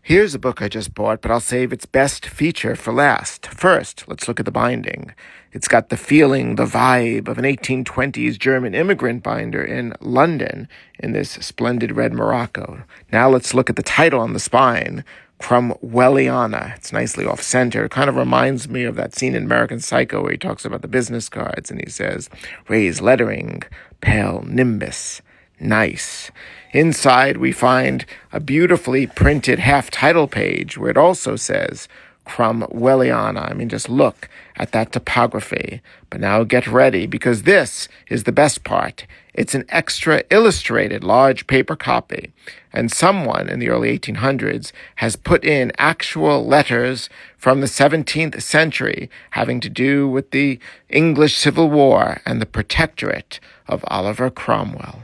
Here's a book I just bought, but I'll save its best feature for last. First, let's look at the binding. It's got the feeling, the vibe of an 1820s German immigrant binder in London in this splendid red Morocco. Now let's look at the title on the spine, Cromwelliana. It's nicely off-center. It kind of reminds me of that scene in American Psycho where he talks about the business cards and he says, raised lettering, pale nimbus. Nice. Inside, we find a beautifully printed half-title page where it also says Cromwelliana. I mean, just look at that typography. But now get ready, because this is the best part. It's an extra illustrated large paper copy. And someone in the early 1800s has put in actual letters from the 17th century having to do with the English Civil War and the protectorate of Oliver Cromwell.